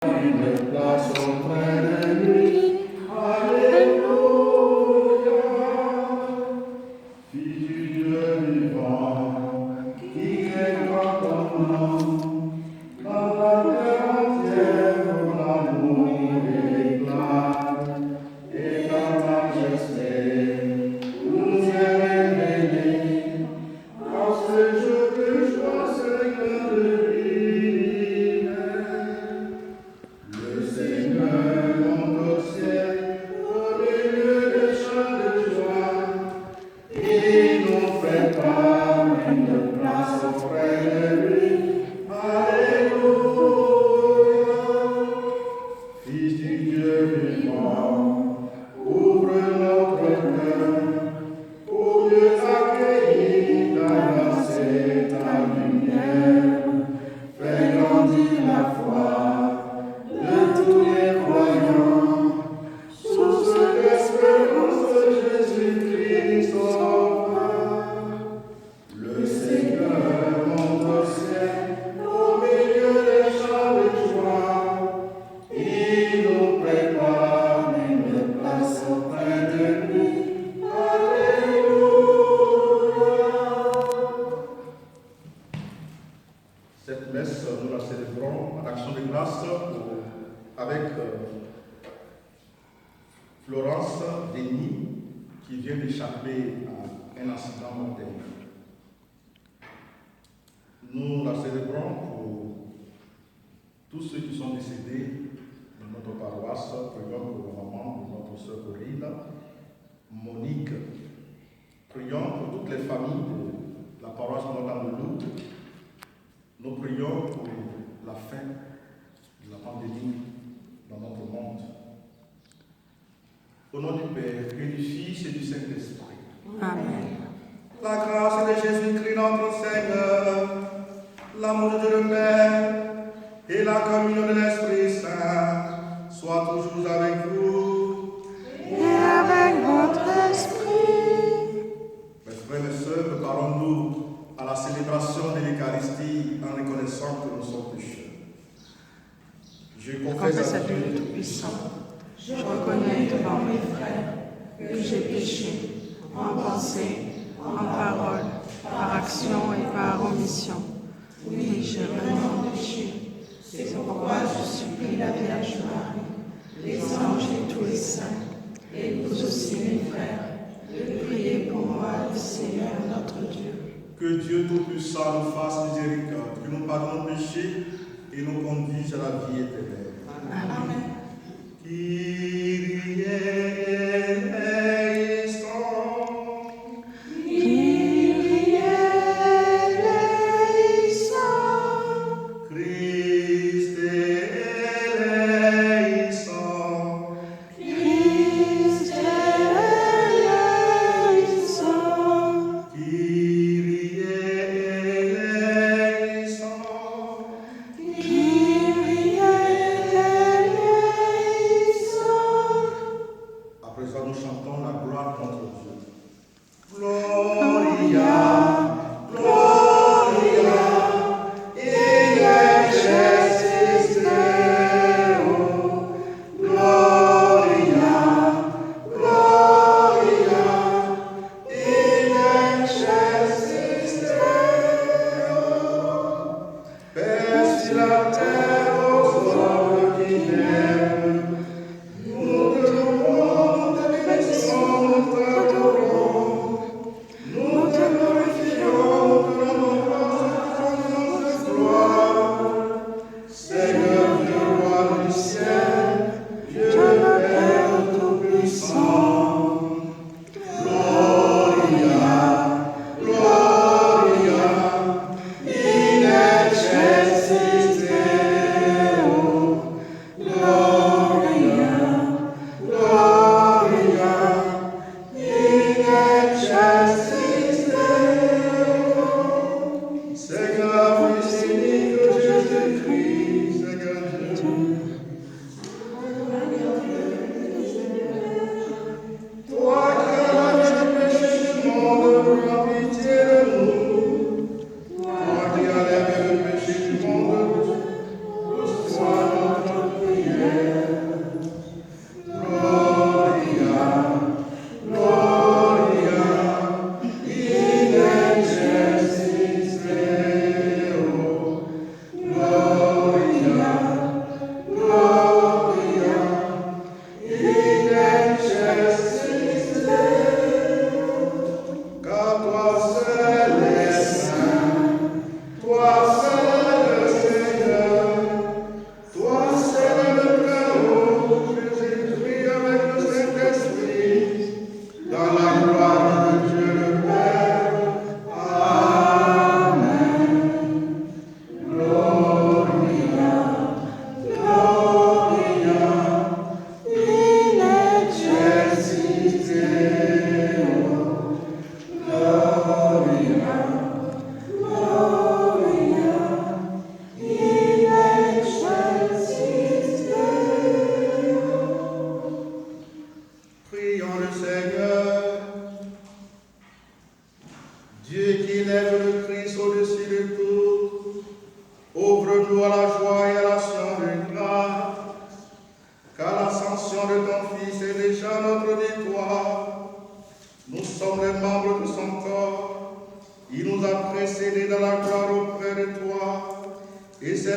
Une place auprès de lui. Alléluia. Fils du Dieu vivant, qui est grand comme l'homme, dans la terre entière, l'amour éclate, et ta majesté nous est révélée. En ce jour que je vois Seigneur de vie, le Seigneur monte au ciel, au milieu des chants de joie. Il nous prépare une place auprès de lui. Alléluia. Fils du Dieu vivant, ouvre notre cœur pour mieux accueillir ta grâce et ta lumière. Fais grandir la foi de tous les croyants, source d'espérance de Jésus-Christ sauveur. Le Seigneur monte au ciel, au milieu des chants de joie. Il nous prépare une place auprès de lui. Alléluia. Cette messe, nous la célébrons en action de grâce avec Florence Denis, qui vient d'échapper à un accident mortel. Nous la célébrons pour tous ceux qui sont décédés de notre paroisse. Prions pour la maman de notre sœur Corinne, Monique. Prions pour toutes les familles de la paroisse Notre-Dame de Lourdes. Nous prions pour la fin de la pandémie dans notre monde. Au nom du Père, et du Fils et du Saint-Esprit. Amen. La grâce de Jésus-Christ notre Seigneur, l'amour de Dieu le Père et la communion de l'Esprit Saint soient toujours avec vous. Et avec votre esprit. Mes frères et sœurs, préparons-nous à la célébration de l'Eucharistie en reconnaissant que nous sommes pécheurs. Je Confesse à Dieu le Tout-Puissant. Je reconnais devant mes frères que j'ai péché en pensée, en parole, par action et par omission. Oui, j'ai vraiment péché. C'est pourquoi je supplie la Vierge Marie, les anges et tous les saints, et vous aussi mes frères, de prier pour moi, le Seigneur notre Dieu. Que Dieu Tout-Puissant nous fasse miséricorde, que nous pardonne nos péchés et nous conduise à la vie éternelle. Amen. Kyrie eleison. Kyrie eleison. Christe eleison. Christ eleison. Kyrie eleison. Kyrie eleison. À présent, nous chantons la gloire de notre Dieu. Gloria, Gloria, in excelsis Deo.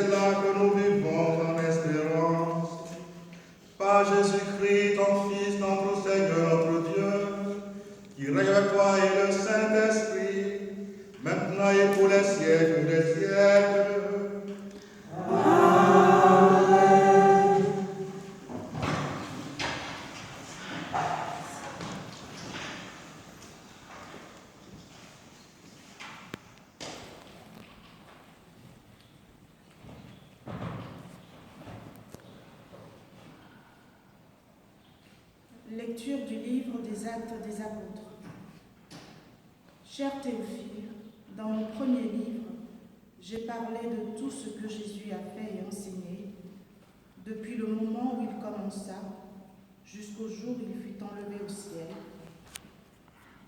cela que nous vivons en espérance. Par Jésus-Christ, ton Fils, notre Seigneur, notre Dieu, qui règne avec toi et le Saint-Esprit, maintenant et pour les siècles des siècles. Lecture du livre des Actes des Apôtres. Cher Théophile, dans mon premier livre, j'ai parlé de tout ce que Jésus a fait et enseigné, depuis le moment où il commença, jusqu'au jour où il fut enlevé au ciel,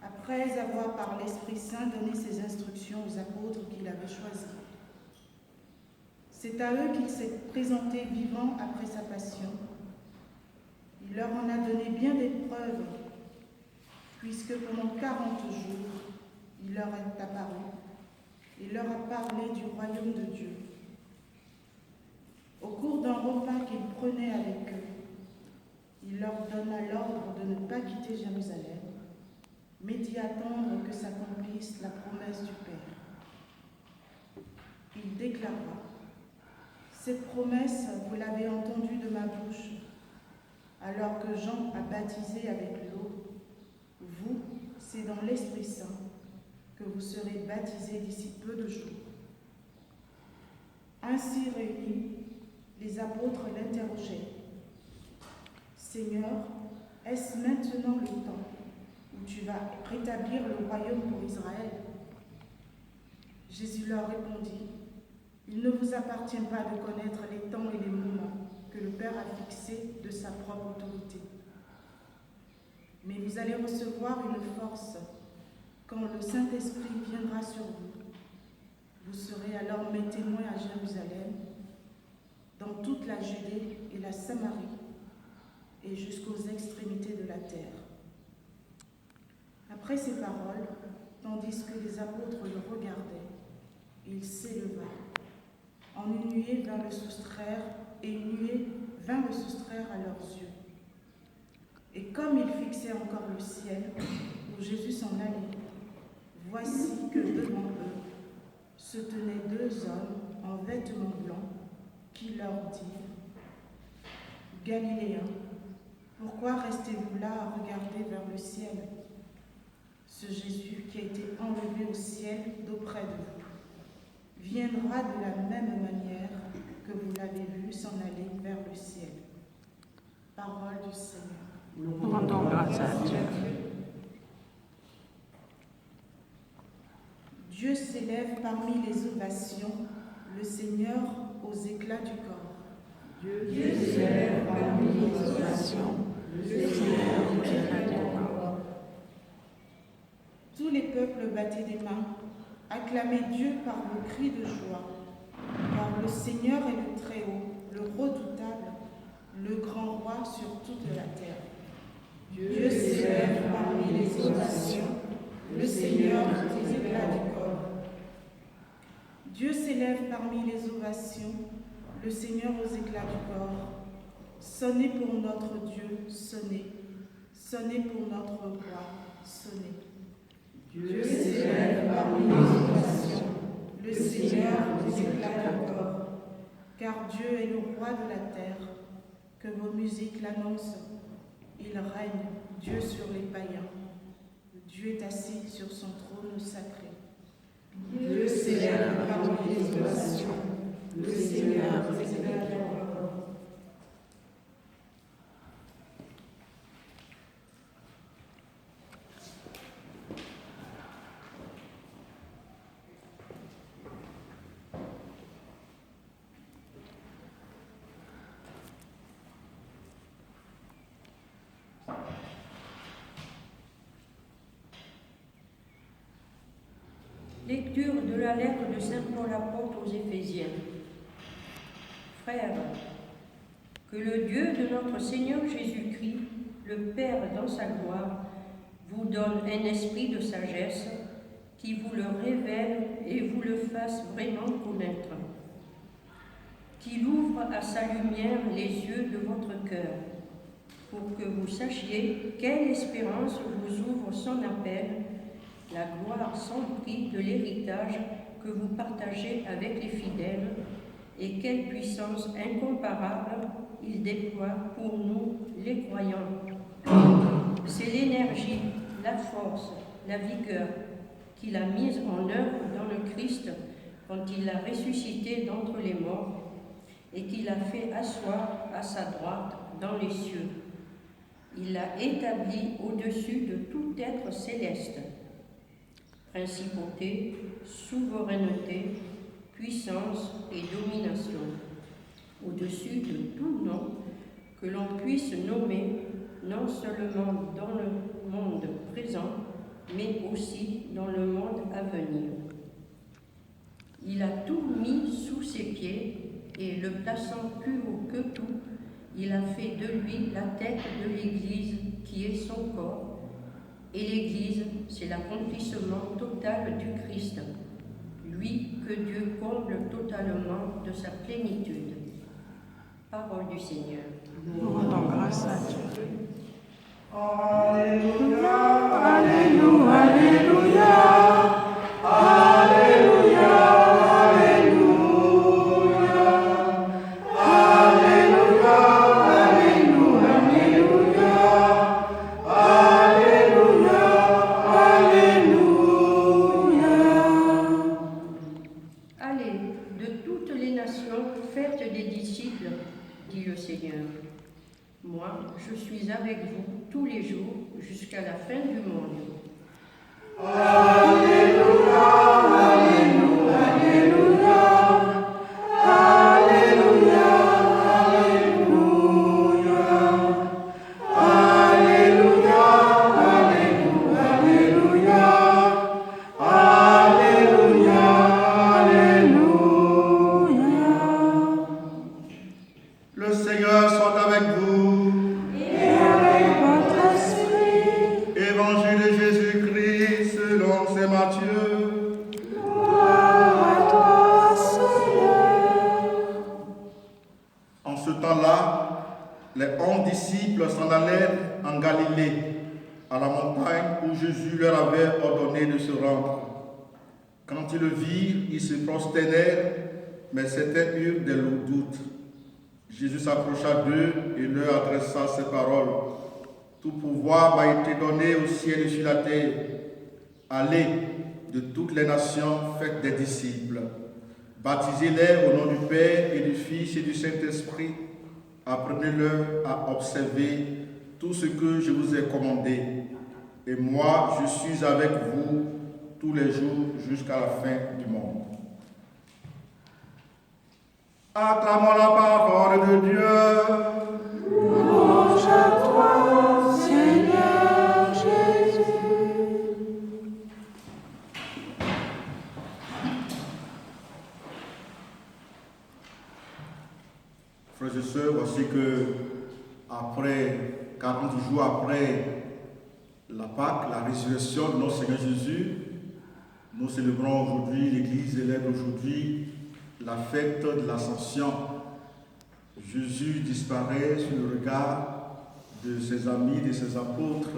après avoir par l'Esprit Saint donné ses instructions aux apôtres qu'il avait choisis. C'est à eux qu'il s'est présenté vivant après sa passion. Il leur en a donné bien des preuves, puisque pendant 40 jours, il leur est apparu et leur a parlé du royaume de Dieu. Au cours d'un repas qu'il prenait avec eux, il leur donna l'ordre de ne pas quitter Jérusalem, mais d'y attendre que s'accomplisse la promesse du Père. Il déclara : « Cette promesse, vous l'avez entendue de ma bouche, alors que Jean a baptisé avec l'eau. Vous, c'est dans l'Esprit Saint que vous serez baptisés d'ici peu de jours. » Ainsi réunis, les apôtres l'interrogeaient : « Seigneur, est-ce maintenant le temps où tu vas rétablir le royaume pour Israël ?» Jésus leur répondit : « Il ne vous appartient pas de connaître les temps et les moments que le Père a fixés de sa propre autorité. Mais vous allez recevoir une force quand le Saint-Esprit viendra sur vous. Vous serez alors mes témoins à Jérusalem, dans toute la Judée et la Samarie, et jusqu'aux extrémités de la terre. » Après ces paroles, tandis que les apôtres le regardaient, il s'éleva. En une nuée vint le soustraire, et une nuée vint le soustraire à leurs yeux. Et comme ils fixaient encore le ciel, où Jésus s'en allait, voici que devant eux se tenaient 2 hommes en vêtements blancs, qui leur dirent : « Galiléens, pourquoi restez-vous là à regarder vers le ciel ? Ce Jésus qui a été enlevé au ciel d'auprès de vous viendra de la même manière que vous l'avez vu s'en aller vers le ciel. » Parole du Seigneur. Nous rendons grâce à Dieu. Dieu s'élève parmi les ovations, le Seigneur aux éclats du corps. Dieu s'élève parmi les ovations, le Seigneur aux éclats du corps. Tous les peuples battaient des mains, acclamaient Dieu par le cri de joie, car le Seigneur est le Très-Haut, le redoutable, le grand roi sur toute la terre. Dieu s'élève parmi les ovations, le Seigneur aux éclats du corps. Dieu s'élève parmi les ovations, le Seigneur aux éclats du corps. Sonnez pour notre Dieu, sonnez. Sonnez pour notre roi, sonnez. Dieu s'élève parmi les ovations, le Seigneur aux éclats du corps. Car Dieu est le roi de la terre, que vos musiques l'annoncent. Il règne, Dieu sur les païens. Dieu est assis sur son trône sacré. Dieu s'élève parmi les ovations, le Seigneur aux éclats du corps. Lecture de la lettre de saint Paul apôtre aux Éphésiens. Frères, que le Dieu de notre Seigneur Jésus-Christ, le Père dans sa gloire, vous donne un esprit de sagesse qui vous le révèle et vous le fasse vraiment connaître. qu'il ouvre à sa lumière les yeux de votre cœur, pour que vous sachiez quelle espérance vous ouvre son appel, la gloire sans prix de l'héritage que vous partagez avec les fidèles, et quelle puissance incomparable il déploie pour nous, les croyants. C'est l'énergie, la force, la vigueur qu'il a mise en œuvre dans le Christ quand il l'a ressuscité d'entre les morts et qu'il a fait asseoir à sa droite dans les cieux. Il l'a établi au-dessus de tout être céleste. Principauté, souveraineté, puissance et domination, au-dessus de tout nom que l'on puisse nommer, non seulement dans le monde présent, mais aussi dans le monde à venir. Il a tout mis sous ses pieds et, le plaçant plus haut que tout, il a fait de lui la tête de l'Église qui est son corps. Et l'Église, c'est l'accomplissement total du Christ, lui que Dieu comble totalement de sa plénitude. Parole du Seigneur. Nous rendons grâce à Dieu. Alléluia, Alléluia, Alléluia, Alléluia, Alléluia, Alléluia, Alléluia, Alléluia, Alléluia. Allez, de toutes les nations, faites des disciples, dit le Seigneur. Moi, je suis avec vous tous les jours jusqu'à la fin du monde. Alléluia, Alléluia, Alléluia, Alléluia, Alléluia, Alléluia, Alléluia, Alléluia, Alléluia. Le Seigneur soit avec vous. votre esprit. Évangile de Jésus-Christ selon saint Matthieu. Gloire à toi, Seigneur. En ce temps-là, les 11 disciples s'en allèrent en Galilée, à la montagne où Jésus leur avait ordonné de se rendre. Quand ils le virent, ils se prosternèrent, mais certains eurent des doutes. Jésus s'approcha d'eux et leur adressa ces paroles. Tout pouvoir m'a été donné au ciel et sur la terre. Allez de toutes les nations, faites des disciples. Baptisez-les au nom du Père et du Fils et du Saint-Esprit. Apprenez-leur à observer tout ce que je vous ai commandé. Et moi, je suis avec vous tous les jours jusqu'à la fin du monde. Acclamons la parole de Dieu. Louange à toi, Seigneur Jésus. Frères et sœurs, voici que après 40 jours après la Pâque, la résurrection de notre Seigneur Jésus, nous célébrons aujourd'hui, l'Église célèbre aujourd'hui la fête de l'Ascension. Jésus disparaît sous le regard de ses amis, de ses apôtres.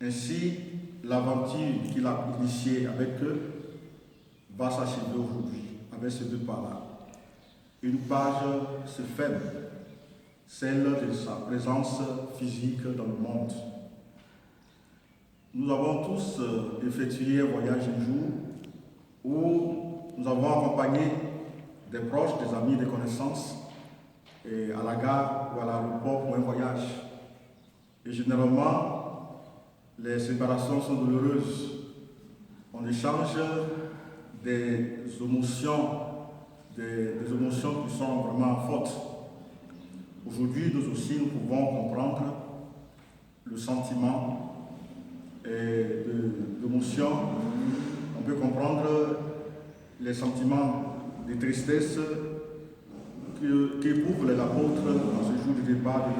Ainsi, l'aventure qu'il a initiée avec eux va s'achever aujourd'hui, avec ces deux pas-là. Une page se ferme, celle de sa présence physique dans le monde. Nous avons tous effectué un voyage un jour où nous avons accompagné des proches, des amis, des connaissances et à la gare ou à l'aéroport pour un voyage. Et généralement, les séparations sont douloureuses. On échange des émotions qui sont vraiment fortes. Aujourd'hui, nous aussi, nous pouvons comprendre le sentiment d'émotion. On peut comprendre les sentiments de tristesse qu'éprouvent les apôtres dans ce jour du départ de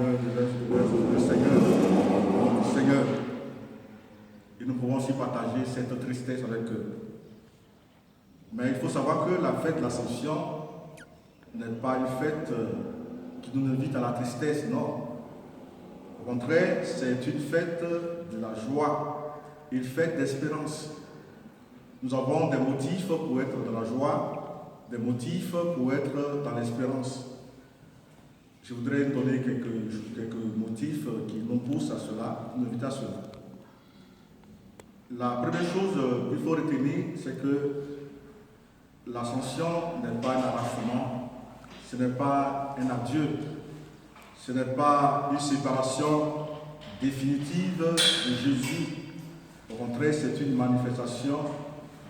leur Seigneur. Et nous pouvons aussi partager cette tristesse avec eux. Mais il faut savoir que la fête de l'Ascension n'est pas une fête qui nous invite à la tristesse, non. Au contraire, c'est une fête de la joie, une fête d'espérance. Nous avons des motifs pour être dans la joie, des motifs pour être dans l'espérance. Je voudrais donner quelques motifs qui nous poussent à cela, qui nous invitent à cela. La première chose qu'il faut retenir, c'est que l'ascension n'est pas un arrachement, ce n'est pas un adieu, ce n'est pas une séparation définitive de Jésus. Au contraire, c'est une manifestation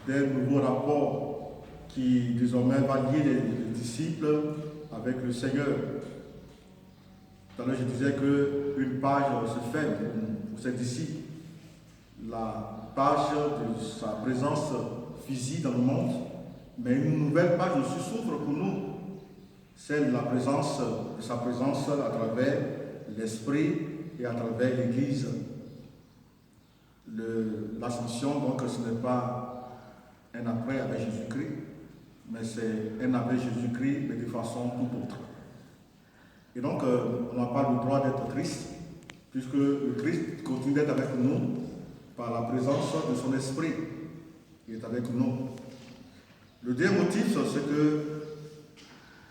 d'un nouveau rapport qui désormais va lier les disciples avec le Seigneur. Tout à l'heure, je disais qu'une page se ferme pour ses disciples. La page de sa présence physique dans le monde, mais une nouvelle page aussi s'ouvre pour nous, celle de sa présence à travers l'Esprit et à travers l'Église. L'ascension, donc, ce n'est pas un après avec Jésus-Christ, mais c'est un avec Jésus-Christ, mais de façon tout autre. Et donc, on n'a pas le droit d'être triste, puisque le Christ continue d'être avec nous par la présence de son esprit. Il est avec nous. Le deuxième motif, c'est que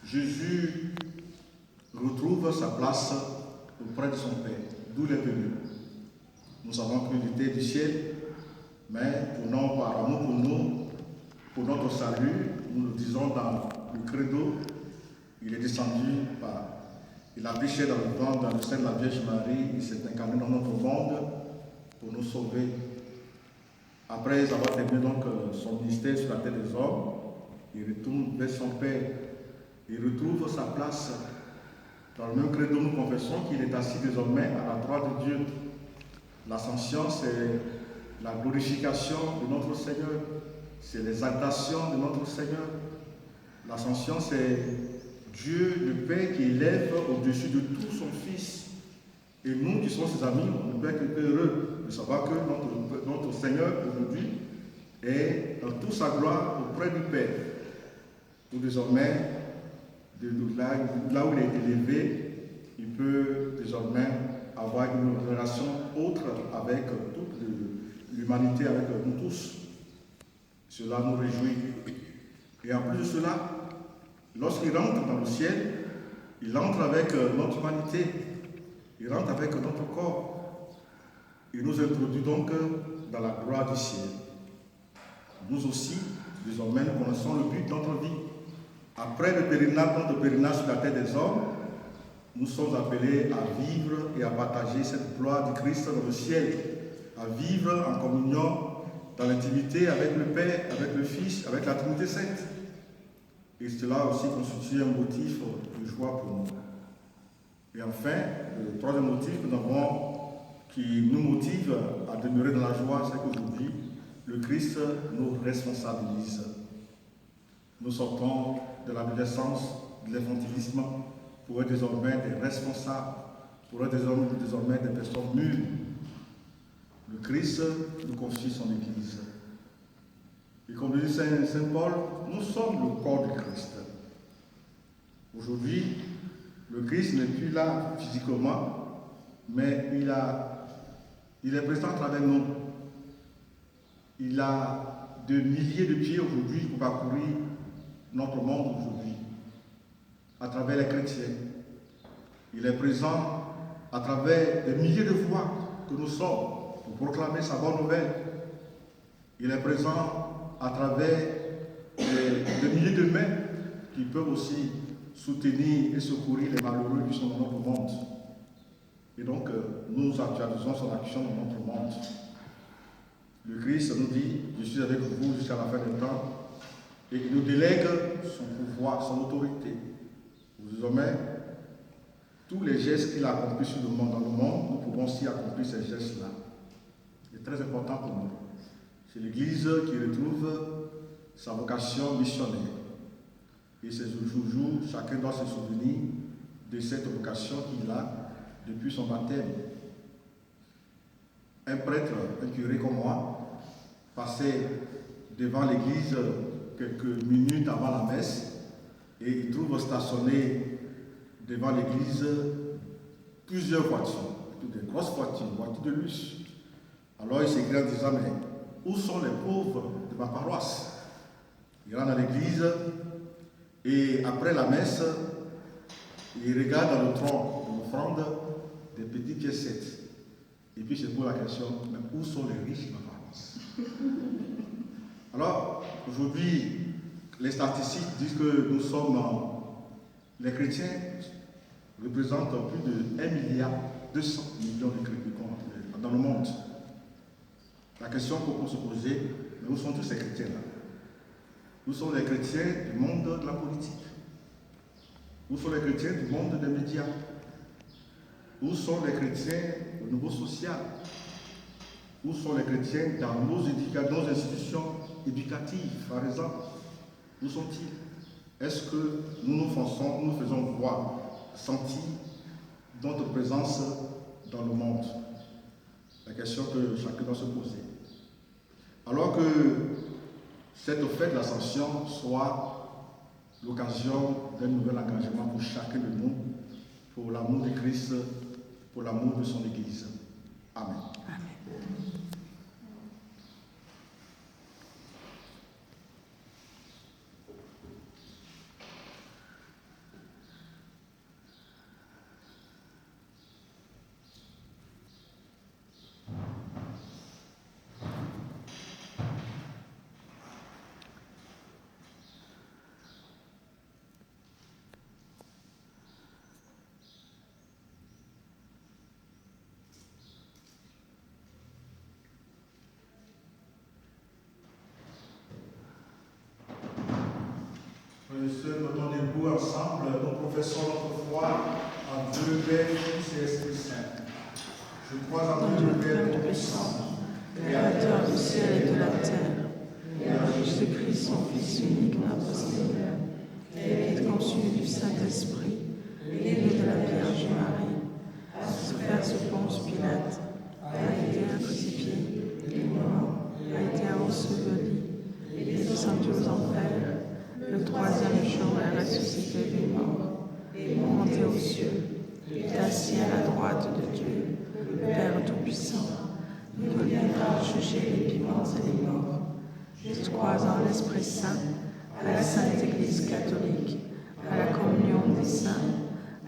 Jésus retrouve sa place auprès de son Père, d'où il est venu. Nous savons qu'il était du ciel, mais par amour pour nous, pour notre salut, nous le disons dans le credo, il est descendu il a péché dans le ventre, dans le sein de la Vierge Marie, il s'est incarné dans notre monde pour nous sauver. Après avoir terminé donc son ministère sur la terre des hommes, il retourne vers son Père. Il retrouve sa place. Dans le même credo, nous confessons qu'il est assis désormais à la droite de Dieu. L'ascension, c'est la glorification de notre Seigneur. C'est l'exaltation de notre Seigneur. L'ascension, c'est Dieu, le Père, qui élève au-dessus de tout son Fils. Et nous qui sommes ses amis, on ne peut être heureux de savoir que notre Seigneur aujourd'hui est dans toute sa gloire auprès du Père. Pour désormais, là où il est élevé, il peut désormais avoir une relation autre avec toute l'humanité, avec nous tous. Cela nous réjouit. Et en plus de cela, lorsqu'il rentre dans le ciel, il entre avec notre humanité, il rentre avec notre corps. Il nous introduit donc dans la gloire du ciel. Nous aussi, désormais, nous connaissons le but de notre vie. Après le pèlerinage sur la terre des hommes, nous sommes appelés à vivre et à partager cette gloire du Christ dans le ciel, à vivre en communion dans l'intimité avec le Père, avec le Fils, avec la Trinité Sainte. Et cela aussi constitue un motif de joie pour nous. Et enfin, le troisième motif que nous avons, qui nous motive à demeurer dans la joie, c'est qu'aujourd'hui, le Christ nous responsabilise. Nous sortons de l'adolescence, de l'infantilisme, pour être désormais des responsables, pour être désormais des personnes mûres. Le Christ nous confie son Église. Et comme le dit Saint Paul, nous sommes le corps du Christ. Aujourd'hui, le Christ n'est plus là physiquement, mais il est présent à travers nous. Il a de milliers de pieds aujourd'hui pour parcourir notre monde aujourd'hui, à travers les chrétiens. Il est présent à travers des milliers de voix que nous sommes pour proclamer sa bonne nouvelle. Il est présent à travers des milliers de mains qui peuvent aussi soutenir et secourir les malheureux qui sont dans notre monde. Et donc, nous actualisons son action dans notre monde. Le Christ nous dit, je suis avec vous jusqu'à la fin des temps, et il nous délègue son pouvoir, son autorité. Désormais, tous les gestes qu'il a accomplis sur le monde, dans le monde, nous pouvons aussi accomplir ces gestes-là. C'est très important pour nous. C'est l'Église qui retrouve sa vocation missionnaire. Et c'est toujours, chacun doit se souvenir de cette vocation qu'il a depuis son baptême. Un prêtre, un curé comme moi, passait devant l'église quelques minutes avant la messe et il trouve stationnées devant l'église plusieurs voitures, des grosses voitures, voitures de luxe. Alors il s'écrit en disant, mais où sont les pauvres de ma paroisse? Il rentre dans l'église et après la messe, il regarde dans le tronc de l'offrande des petites piécettes. Et puis il se pose la question, mais où sont les riches de ma paroisse? Alors, aujourd'hui, les statistiques disent que nous sommes, les chrétiens représentent plus de 1,2 milliard de chrétiens dans le monde. La question qu'on peut se poser, mais où sont tous ces chrétiens-là? Où sont les chrétiens du monde de la politique? Où sont les chrétiens du monde des médias? Où sont les chrétiens au niveau social? Où sont les chrétiens dans nos institutions éducatives, par exemple? Où sont-ils? Est-ce que nous faisons voir, sentir notre présence dans le monde? La question que chacun doit se poser. Alors que cette fête de l'Ascension soit l'occasion d'un nouvel engagement pour chacun de nous, pour l'amour de Christ, pour l'amour de son Église. Amen. Frères et sœurs, nous sommes debout ensemble, nous professons notre foi en Dieu, Père, Fils et Esprit Saint. Je crois en Dieu, Père Tout-Puissant, Créateur du ciel et de la terre, et en Jésus-Christ, son Fils unique, notre Seigneur, qui est conçu du Saint-Esprit, né de la Vierge Marie, a souffert sous Ponce Pilate, a été crucifié, est mort, a été enseveli, est descendu aux enfers. Le troisième jour est ressuscité des morts, est monté aux cieux, est assis à la droite de Dieu, le Père Tout-Puissant. Il viendra juger les vivants et les morts. Je crois en l'Esprit Saint, à la Sainte Église catholique, à la communion des saints,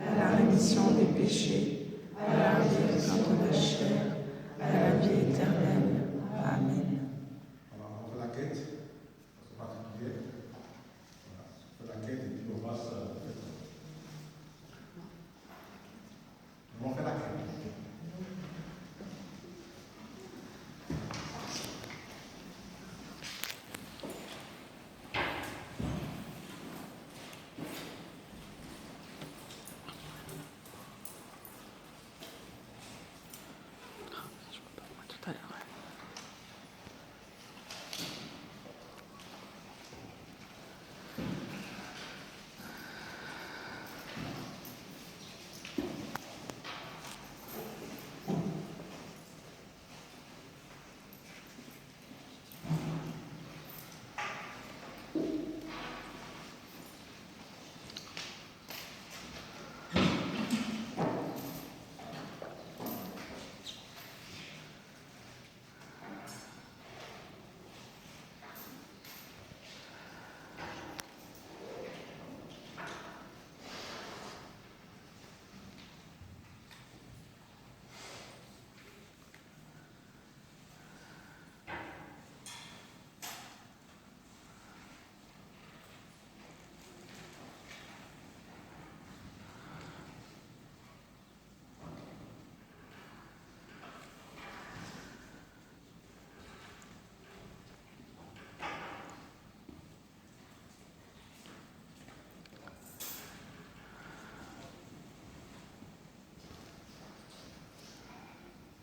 à la rémission des péchés, à la résurrection de la chair, à la vie éternelle. Amen. Alors, on fait la quête, c'est particulier. On fait la quête et puis on passe. On fait la quête. Tout à l'heure.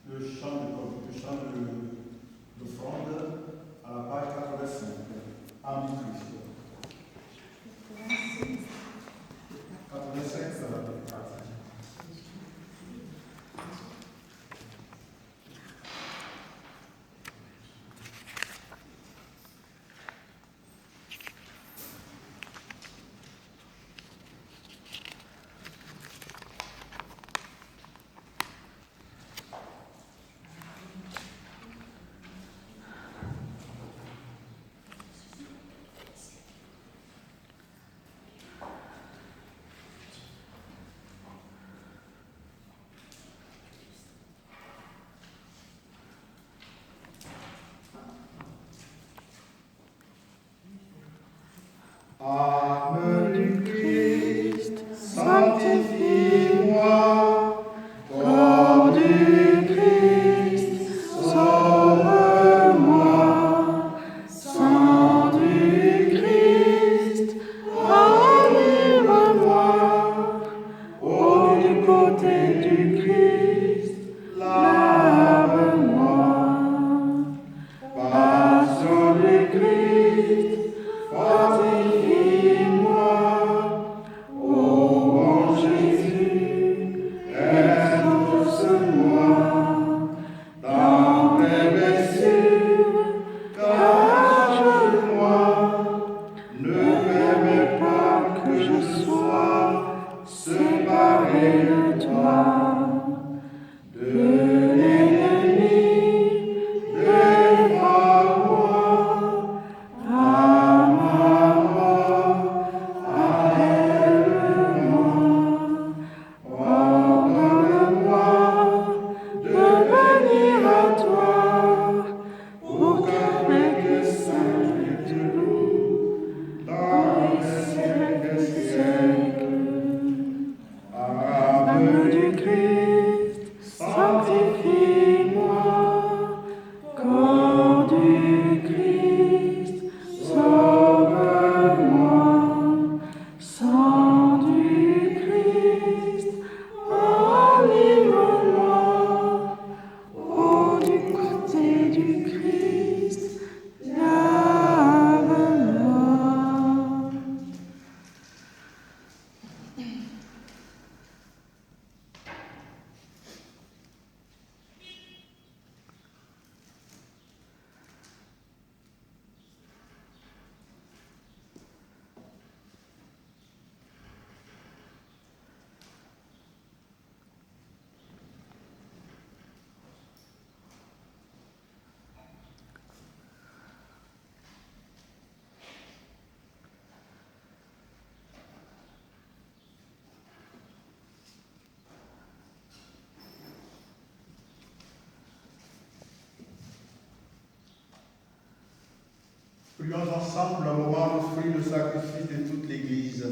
Le chant d'offrande à la page 85, Ami Christ. 85, ça va. côté du Christ, lave-moi. Passion du Christ, fortifie-moi. Ô bon Jésus, exauce-moi dans tes blessures, cache-moi. Ne permets pas que je sois séparé de toi, de l'ennemi, défends-moi, à ma mort, appelle-moi, ordonne-moi de venir à toi, pour qu'avec le saint je te loue dans les siècles des siècles. Âme du Christ, sanctifie-moi. Corps du Christ, sauve-moi. Sang du Christ, enivre-moi. Eau du côté du Christ, lave-moi. Prions ensemble un moment d'offrir le sacrifice de toute l'Église.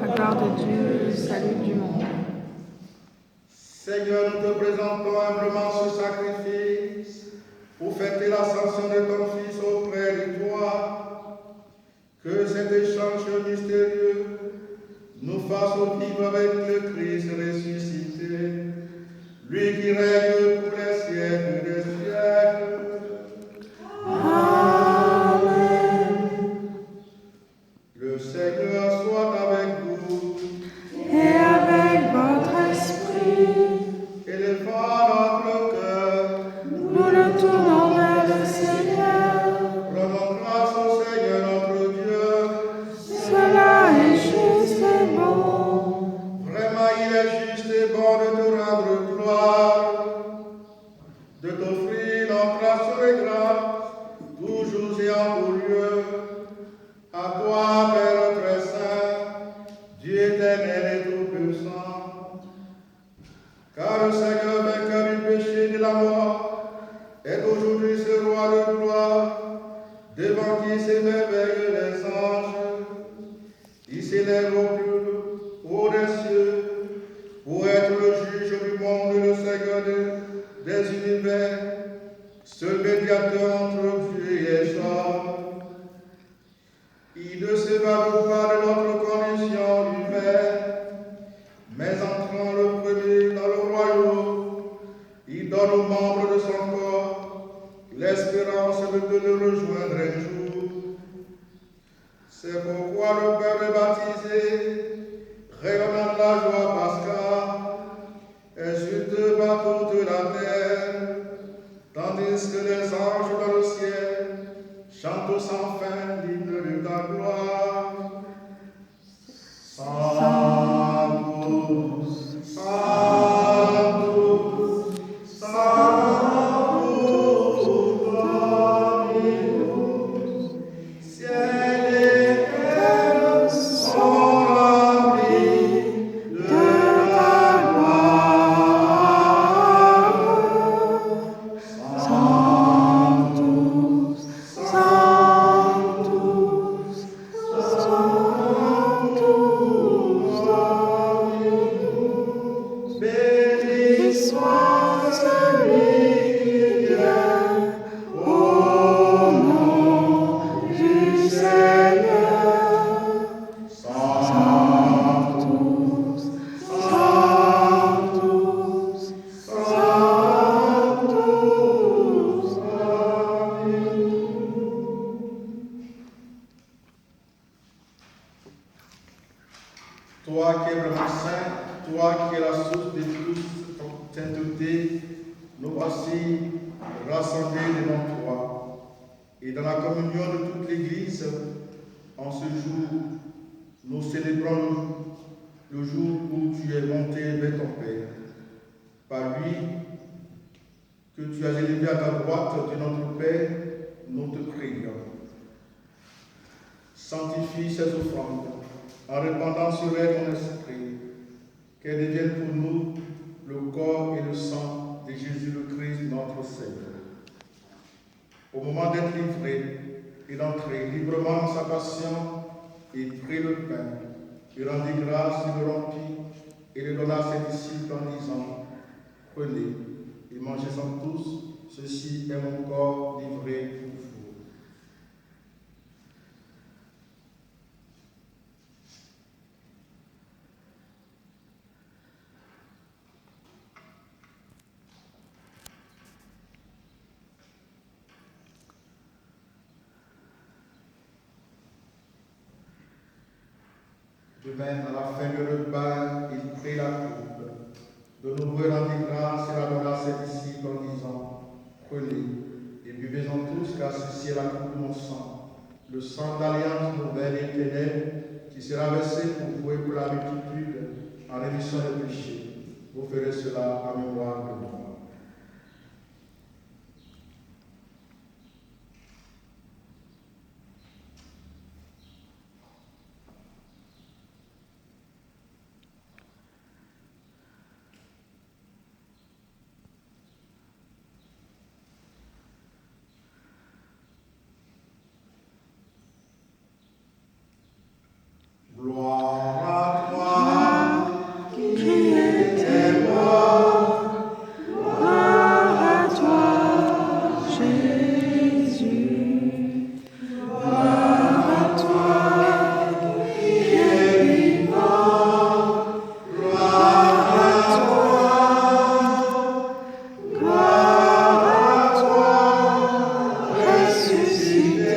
La gloire de Dieu et le salut du monde. Seigneur, nous te présentons humblement ce sacrifice pour fêter l'ascension de ton Fils auprès de toi. Que cet échange mystérieux nous fasse vivre avec le Christ ressuscité, lui qui règne pour les siècles des siècles. Le Seigneur soit avec vous. Et avec votre esprit, Élevons notre cœur. nous le tournons vers le Seigneur. Rendons grâce au Seigneur notre Dieu. Cela est juste et bon. Vraiment, il est juste et bon de te rendre gloire, de t'offrir notre action de grâce, toujours et en tout lieu. À toi, Père très saint, Dieu éternel et tout-puissant. Car le Seigneur, vainqueur du péché et de la mort, est aujourd'hui ce roi de gloire, devant qui s'émerveillent les anges. Il s'élève au plus haut des cieux, pour être le juge du monde et le Seigneur des univers, seul médiateur entre Dieu et les hommes. Il ne s'évade pas de notre condition humaine, mais entrant le premier dans le royaume, il donne aux membres de son corps l'espérance de le rejoindre un jour. C'est pourquoi le Père est baptisé, rayonnant de la joie pascale, exulte par toute la terre, tandis que les anges dans le ciel chantent sans fin l'hymne de ta gloire. Sanctus, Sanctus, Sanctus Dominus, source de toute sainteté, nous voici rassemblés devant toi. Et dans la communion de toute l'Église, en ce jour, nous célébrons le jour où tu es monté vers ton Père. Par lui, que tu as élevé à ta droite de notre Père, nous te prions. Sanctifie ces offrandes en répandant sur elles ton esprit, qu'elles deviennent pour nous le corps et le sang de Jésus le Christ, notre Seigneur. Au moment d'être livré et d'entrer librement dans sa passion, il prit le pain, il rendit grâce, il le rompit et le donna à ses disciples en disant, prenez et mangez-en tous, ceci est mon corps livré pour vous. De même, à la fin du repas, il prit la coupe. De nouveau, il rendit grâce et la donna à ses disciples en disant, prenez et buvez-en tous, car ceci est la coupe de mon sang, le sang de l'alliance nouvelle et éternelle, qui sera versé pour vous et pour la multitude en rémission des péchés. Vous ferez cela en mémoire de moi. Gloire à toi, qui était mort. Gloire à toi, Jésus. Gloire à toi, qui es vivant. Gloire à toi. Gloire à toi, ressuscité.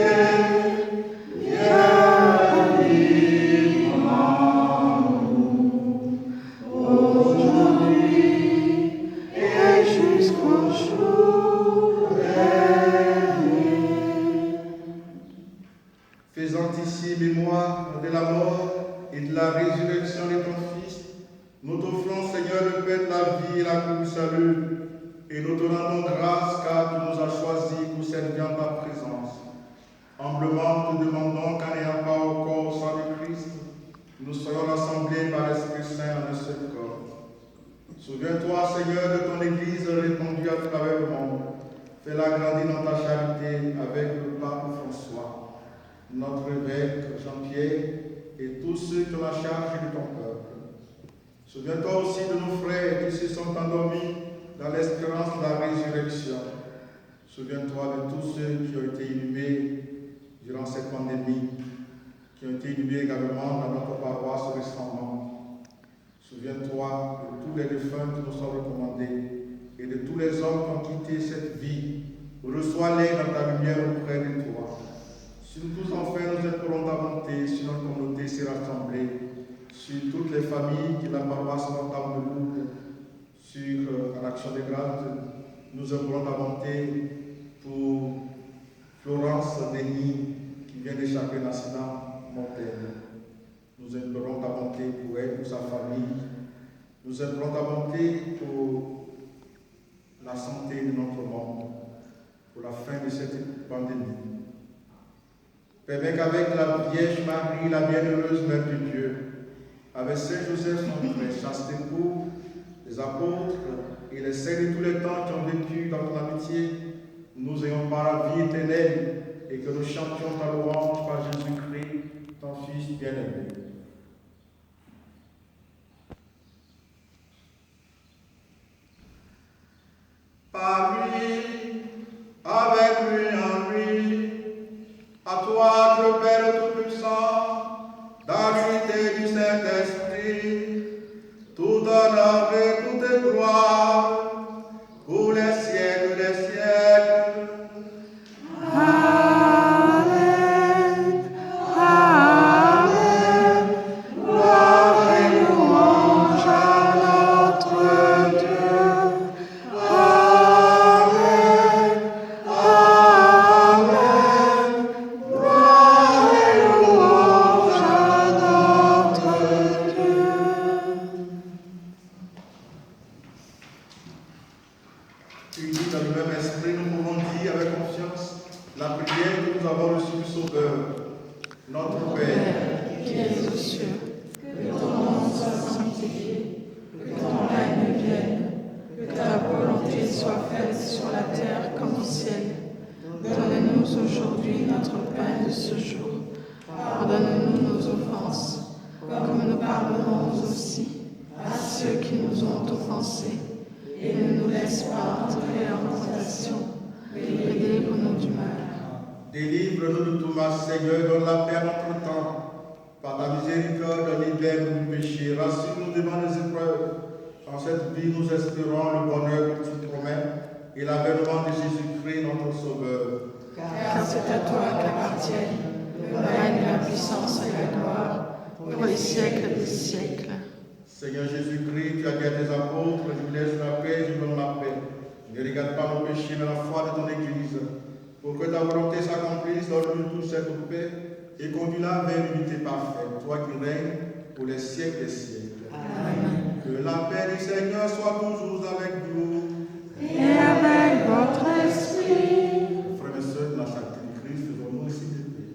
Faisant ici mémoire de la mort et de la résurrection de ton Fils, nous t'offrons, Seigneur, le pain de la vie et la coupe du salut, et nous te rendons grâce car tu nous as choisis pour servir en ta présence. Humblement te demandons qu'en n'ayant pas au corps au sang de Christ, nous soyons rassemblés par l'Esprit Saint en un seul corps. Souviens-toi, Seigneur, de ton Église répandue à travers le monde. Fais-la grandir dans ta charité avec le pape François, notre évêque Jean-Pierre et tous ceux qui ont la charge de ton peuple. Souviens-toi aussi de nos frères qui se sont endormis dans l'espérance de la résurrection. Souviens-toi de tous ceux qui ont été inhumés durant cette pandémie, qui ont été inhumés également dans notre paroisse récemment. Souviens-toi de tous les défunts qui nous sont recommandés et de tous les hommes qui ont quitté cette vie. Reçois-les dans ta lumière auprès de toi. Si nous tous enfin nous implorons ta bonté, si notre communauté s'est rassemblée, sur toutes les familles de la paroisse Notre-Dame de Lourdes, sur l'Action des Grâces, nous implorons ta bonté pour Florence Denis, qui vient d'échapper à un accident mortel. Nous implorons ta bonté pour elle, pour sa famille. Nous implorons ta bonté pour la santé de notre monde, pour la fin de cette pandémie. Permets qu'avec la Vierge Marie, la bienheureuse Mère de Dieu, avec Saint Joseph, son frère, chaste époux, les apôtres et les saints de tous les temps qui ont vécu dans ton amitié, nous ayons par la vie éternelle et que nous chantions ta louange par Jésus-Christ, ton Fils bien-aimé. Par lui, avec lui, en lui, à toi, Dieu Père Tout-Puissant, dans l'unité du Saint-Esprit, tout honneur et toute gloire, pour les siècles des siècles. Amen. Amen. Gloire et louange à notre Unis dans le même esprit, nous pouvons dire avec confiance la prière que nous avons reçue du Sauveur. Notre Père, qui es aux cieux, que ton nom soit sanctifié, que ton règne vienne, que ta volonté soit faite sur la terre comme au ciel. Donne-nous aujourd'hui notre pain de ce jour. Pardonne-nous nos offenses, comme nous pardonnons aussi à ceux qui nous ont offensés. Et ne nous laisse pas entrer en tentation, mais délivre-nous du mal. délivre-nous de tout mal, Seigneur, donne la paix à notre temps. Par ta miséricorde, libère-nous du péché, rassure-nous devant les épreuves. En cette vie, nous espérons le bonheur que tu promets et l'avènement de Jésus-Christ, notre Sauveur. Car c'est à toi qu'appartiennent le règne, la puissance et la gloire pour les siècles des siècles. Seigneur Jésus-Christ, tu as dit à tes apôtres, je vous laisse la paix, je vous donne la paix. Ne regarde pas nos péchés, mais la foi de ton Église. Pour que ta volonté s'accomplisse, donne-nous tous cette paix et conduis-la vers l'unité parfaite, toi qui règnes pour les siècles des siècles. Amen. Que la paix du Seigneur soit toujours avec vous. Et avec votre esprit. Frères et sœurs, dans la sainteté du Christ, faisons-nous aussi de paix.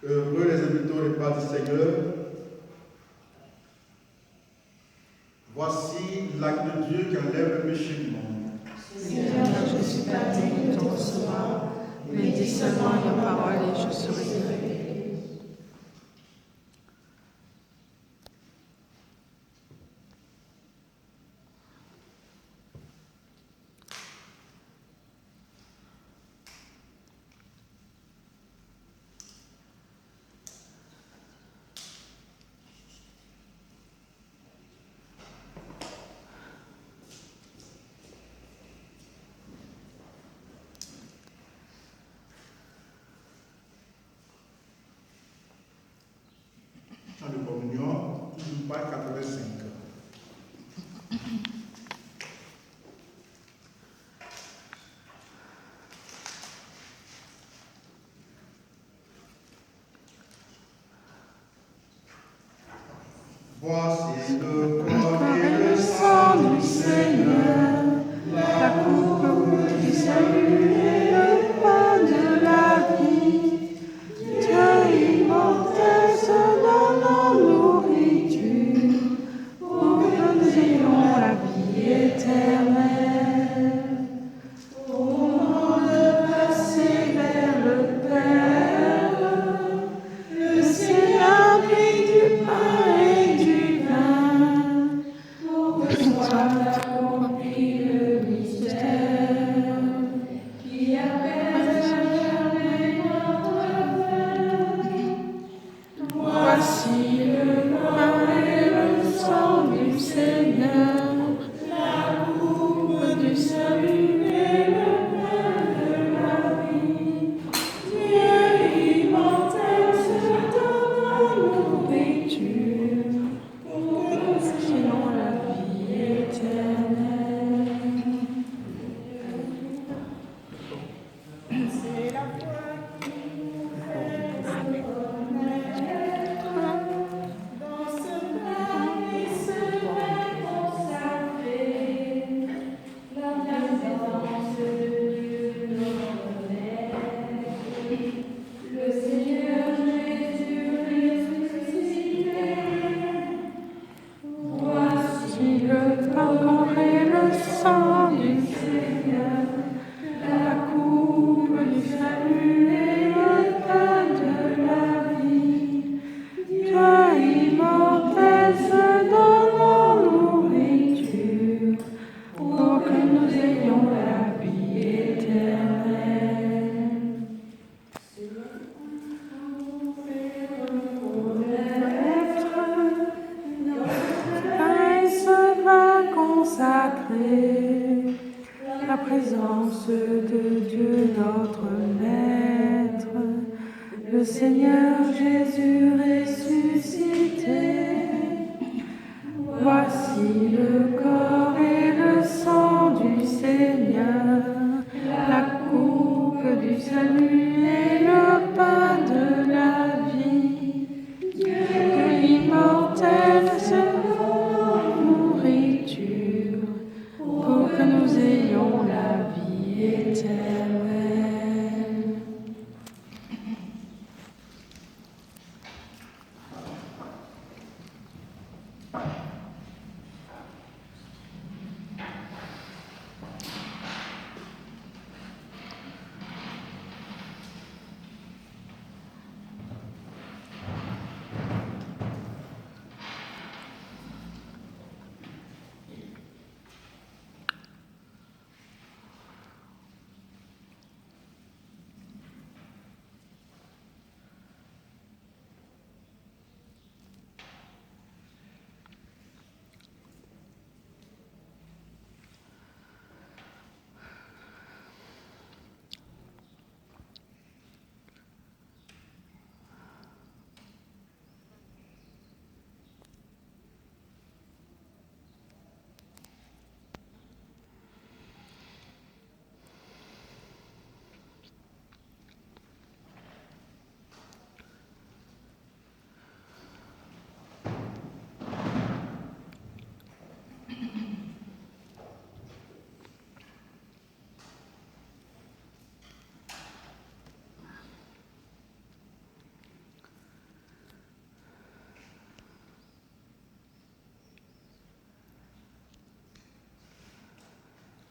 Heureux les habitants du repas du Seigneur. Voici l'acte de Dieu qui enlève le péché du monde. Seigneur, je suis pas digne de te recevoir, mais dis seulement une parole et je serai guéri. Chant de communion, toujours page 85. Voici le corps et le sang du Seigneur, La coupe du salut et le pain de la vie. Dieu immortel se donne en nourriture pour que nous ayons la vie éternelle. Au moment de passer vers le Père, le Seigneur prit du pain et du vin. nous ayons la vie éternelle. Consacrer la présence de Dieu notre Maître, le Seigneur Jésus ressuscité. Voici le corps et le sang du Seigneur, la coupe du salut et le pain de la vie. Dieu immortel se pour que nous ayons la vie éternelle.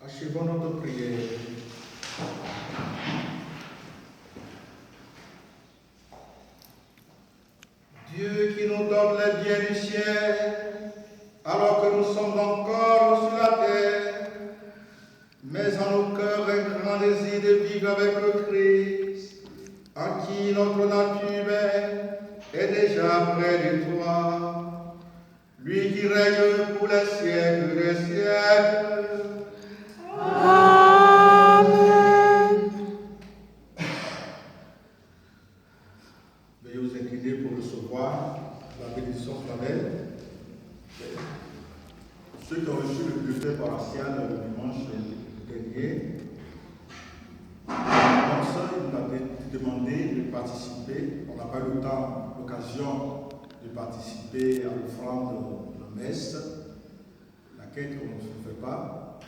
Achevons notre prière. Dieu qui nous donne les biens du ciel, alors que nous sommes encore sur la terre, mets en nos cœurs un grand désir de vivre avec le Christ, en qui notre nature humaine est déjà près de toi. Lui qui règne pour les siècles des siècles. Amen. Veuillez vous incliner pour recevoir la bénédiction solennelle. Ceux qui ont reçu le bulletin paroissial le dimanche dernier, il nous a demandé de participer. On n'a pas eu l'occasion de participer à l'offrande de messe, laquelle on ne se fait pas,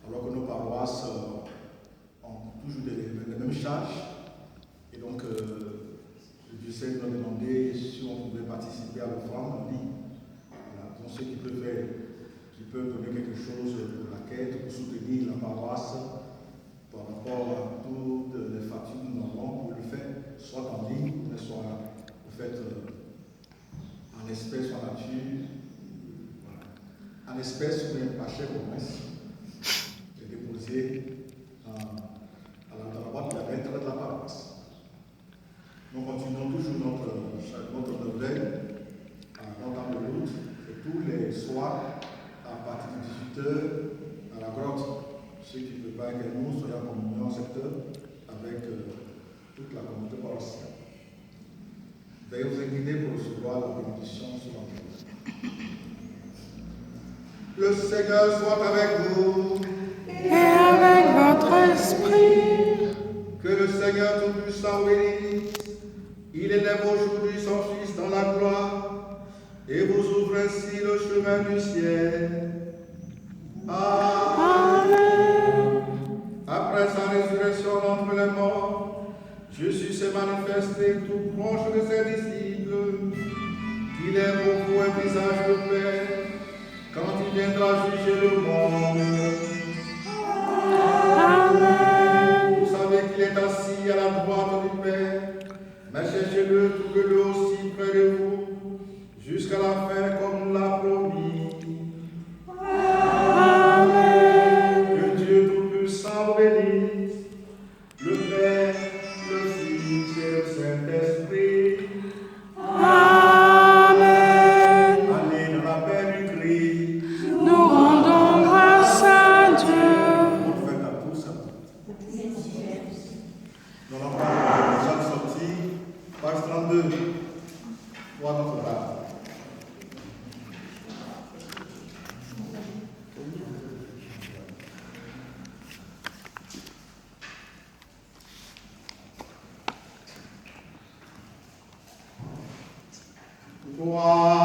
alors que nos paroisses ont toujours les mêmes charges. Et donc, le diocèse nous a demandé si on pouvait participer à l'offrande en ligne. Voilà. Donc, ceux qui peuvent donner quelque chose pour la quête, pour soutenir la paroisse par rapport à toutes les fatigues que nous avons, pour le faire, soit en ligne, soit vous faites en espèces, en nature. Voilà. En espèces, mais pas cher au moins. J'ai déposé dans la boîte de la lettre de la paroisse. Nous continuons toujours notre neuvaine à Notre-Dame-de-Lourdes, et tous les soirs, à partir de 18h, à la grotte. Ceux qui ne peuvent pas que nous soyons en communion en cette heure avec toute la communauté paroissiale. Veuillez vous incliner pour recevoir la bénédiction sur la Le Seigneur soit avec vous. Et avec votre esprit. Que le Seigneur Tout-Puissant bénisse. Il élève aujourd'hui son Fils dans la gloire et vous ouvre ainsi le chemin du ciel. Amen. Après sa résurrection d'entre les morts, Jésus s'est manifesté tout proche de ses disciples, qu'il est pour vous un visage de paix quand il viendra juger le monde. Amen. Vous savez qu'il est assis à la droite du Père, mais cherchez-le, trouvez-le aussi près de vous, jusqu'à la fin comme nous l'a promis. Amen. Que Dieu Toi,